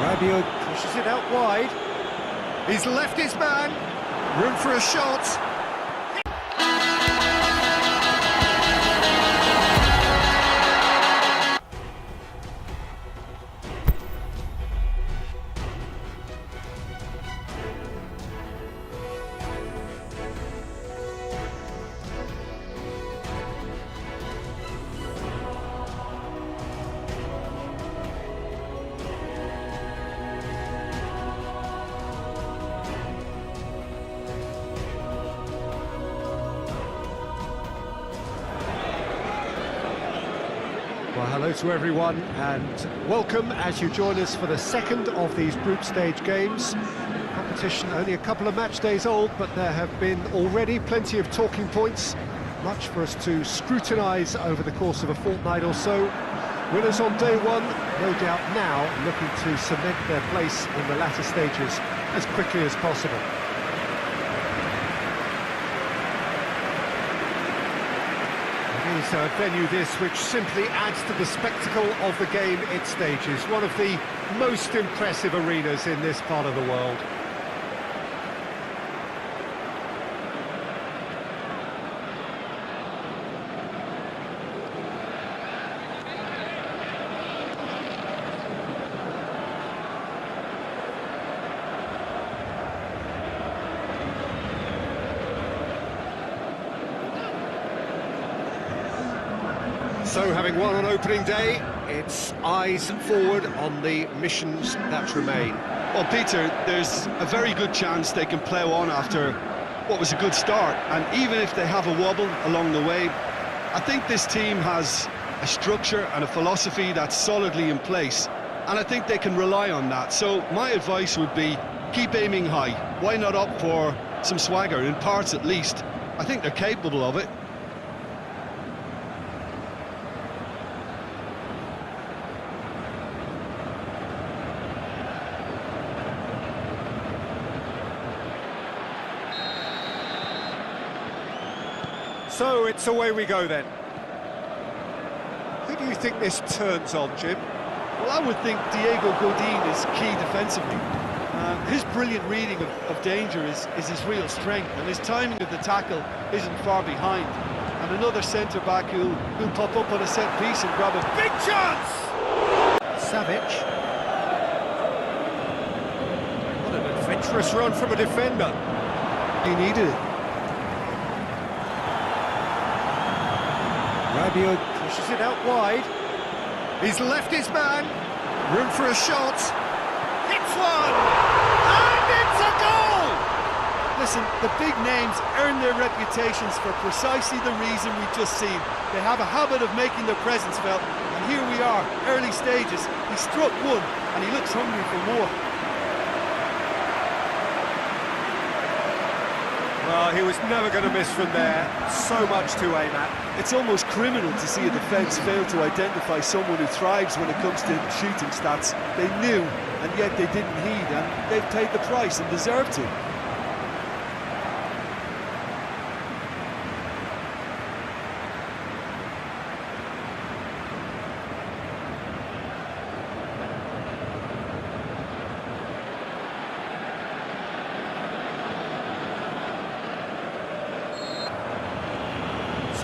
Rabiot pushes it out wide. He's left his man. Room for a shot. Well, hello to everyone and welcome as you join us for the second of these group stage games. Competition only a couple of match days old, but there have been already plenty of talking points, much for us to scrutinise over the course of a fortnight or so. Winners on day one, no doubt now looking to cement their place in the latter stages as quickly as possible. It is a venue this which simply adds to the spectacle of the game it stages. One of the most impressive arenas in this part of the world. So, having won on opening day, it's eyes forward on the missions that remain. Well, Peter, there's a very good chance they can plough on after what was a good start. And even if they have a wobble along the way, I think this team has a structure and a philosophy that's solidly in place. And I think they can rely on that. So my advice would be, keep aiming high. Why not opt for some swagger, in parts at least? I think they're capable of it. So it's away we go then. Who do you think this turns on, Jim? Well, I would think Diego Godin is key defensively. His brilliant reading of danger is his real strength, and his timing of the tackle isn't far behind. And another centre-back who'll pop up on a set-piece and grab a big chance! Savic. What an adventurous run from a defender. He needed it. Rabiot pushes it out wide. He's left his man. Room for a shot. Hits one! And it's a goal! Listen, the big names earn their reputations for precisely the reason we've just seen. They have a habit of making their presence felt, and here we are, early stages. He struck one, and he looks hungry for more. Well, he was never going to miss from there. So much to aim at. It's almost criminal to see a defence fail to identify someone who thrives when it comes to shooting stats. They knew, and yet they didn't heed, and they've paid the price and deserve to.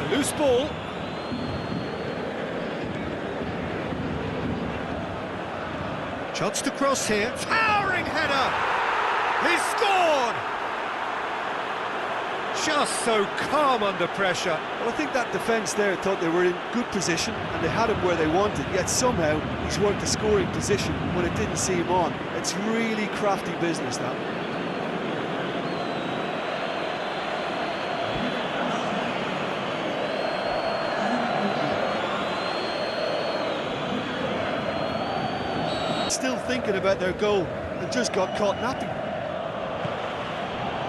Loose ball. Chance to cross here. Towering header! He's scored! Just so calm under pressure. Well, I think that defence there thought they were in good position and they had him where they wanted, yet somehow he's worked the scoring position when it didn't see him on. It's really crafty business, that. Still thinking about their goal and just got caught napping.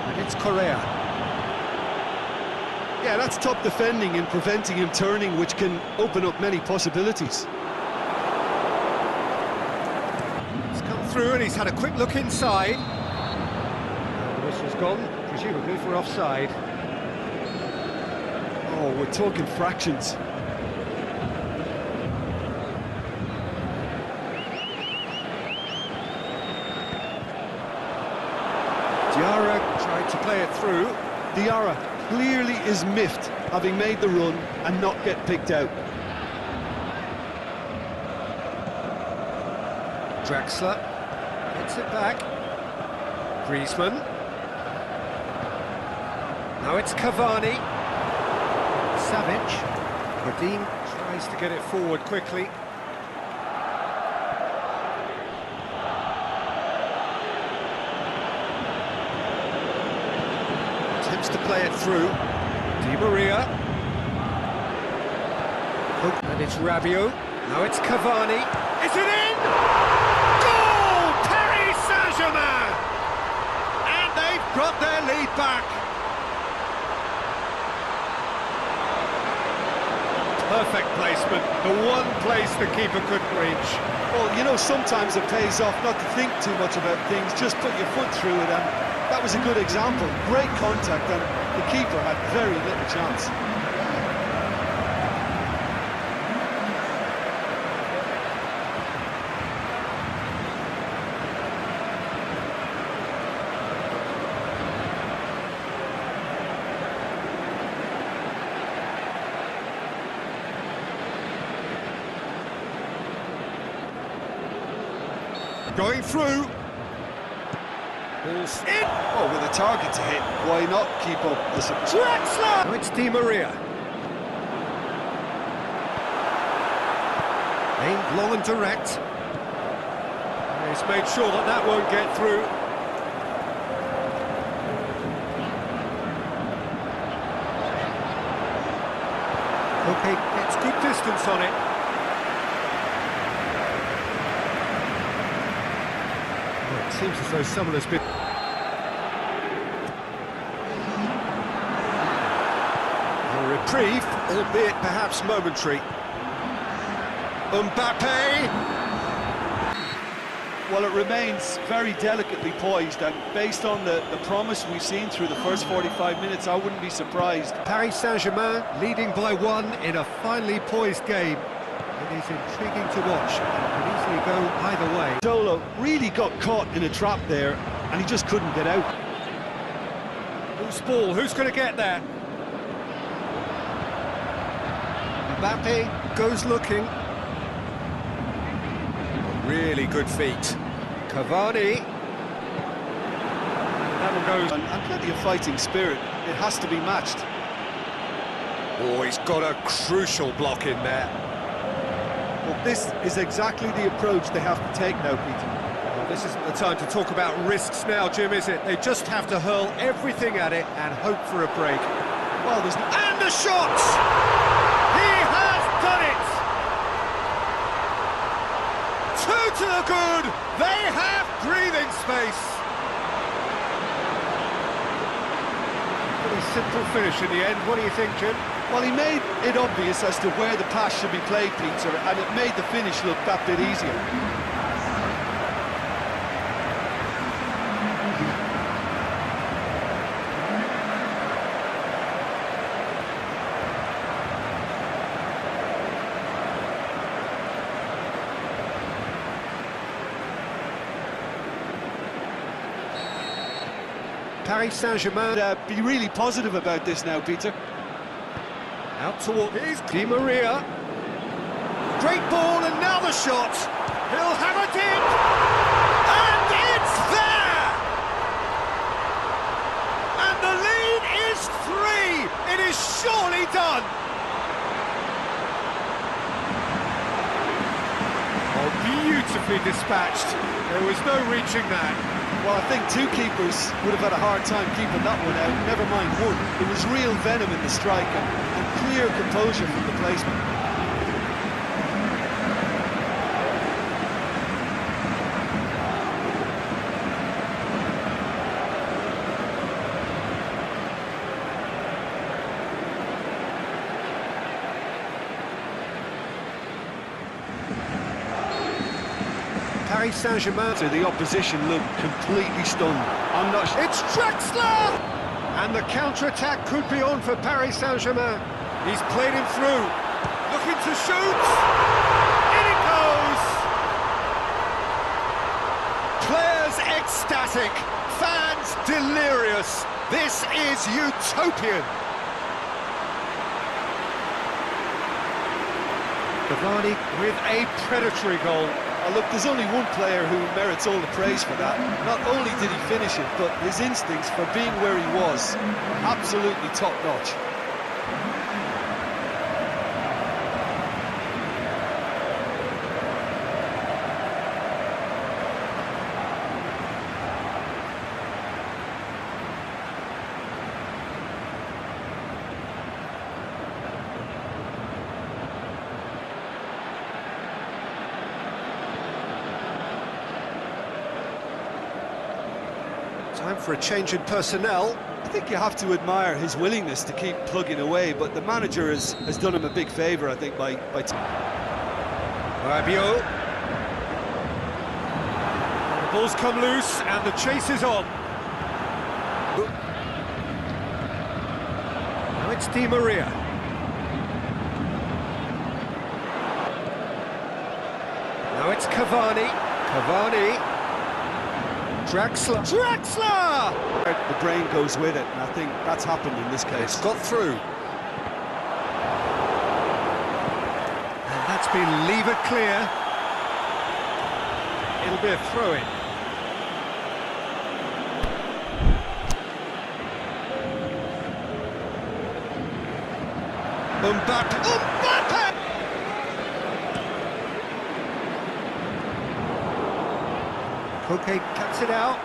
And it's Correa. Yeah, that's top defending and preventing him turning, which can open up many possibilities. He's come through and he's had a quick look inside. And the whistle's gone, presumably for offside. Oh, we're talking fractions. Diarra tried to play it through. Diarra clearly is miffed, having made the run and not get picked out. Draxler gets it back. Griezmann. Now it's Cavani. Savic. Godin tries to get it forward quickly. Attempts to play it through. Di Maria. And it's Rabiot. Now it's Cavani. Is it in? Goal! Paris Saint-Germain! And they've got their lead back. Perfect placement, the one place the keeper couldn't reach. Well, you know, sometimes it pays off not to think too much about things, just put your foot through it, and that was a good example. Great contact, and the keeper had very little chance. Going through. Ball's in. Oh, with a target to hit, why not keep up the... Draxler! Now it's Di Maria. Aimed long and direct. And he's made sure that that won't get through. Okay, gets good distance on it. It seems as though someone has been... A reprieve, albeit perhaps momentary. Mbappe! Well, it remains very delicately poised, and based on the promise we've seen through the first 45 minutes, I wouldn't be surprised. Paris Saint-Germain leading by 1 in a finely poised game. It is intriguing to watch, and could easily go either way. Dolo really got caught in a trap there, and he just couldn't get out. Loose ball, who's going to get there? Mbappe goes looking. Really good feet. Cavani. That one goes. And plenty of fighting spirit. It has to be matched. Oh, he's got a crucial block in there. Well, this is exactly the approach they have to take now, Peter. Well, this isn't the time to talk about risks now, Jim, is it? They just have to hurl everything at it and hope for a break. Well, there's... And the shot! He has done it! 2 to the good! They have breathing space! Pretty simple finish in the end. What do you think, Jim? Well, he made it obvious as to where the pass should be played, Peter, and it made the finish look that bit easier. Paris Saint-Germain. Be really positive about this now, Peter. Out toward his Di Maria. Great ball, and now the shot. He'll have it in. And it's there! And the lead is 3. It is surely done. Oh, beautifully dispatched. There was no reaching that. Well, I think 2 keepers would have had a hard time keeping that one out, never mind 1. It was real venom in the strike and clear composure from the placement. Paris Saint-Germain. So the opposition look completely stunned. I'm not sure. It's Draxler! And the counter-attack could be on for Paris Saint-Germain. He's played him through. Looking to shoot. In it goes! Players ecstatic, fans delirious. This is utopian. Cavani with a predatory goal. Look, there's only one player who merits all the praise for that. Not only did he finish it, but his instincts for being where he was, absolutely top-notch. Time for a change in personnel. I think you have to admire his willingness to keep plugging away, but the manager has done him a big favour, I think, by Rabiot. The ball's come loose and the chase is on. Now it's Di Maria. Now it's Cavani. Cavani. Draxler! The brain goes with it, and I think that's happened in this case. It's got through. And that's been levered clear. It'll be a throw-in. Mbappe! Koke cuts it out.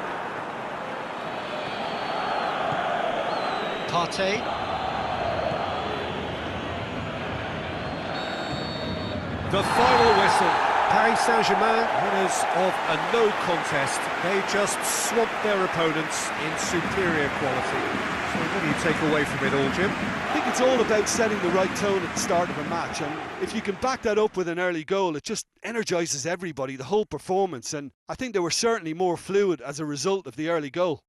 Partey. The final whistle. Paris Saint-Germain, winners of a no contest. They just swamped their opponents in superior quality. So what do you take away from it all, Jim? I think it's all about setting the right tone at the start of a match, and if you can back that up with an early goal, it just energises everybody, the whole performance, and I think they were certainly more fluid as a result of the early goal.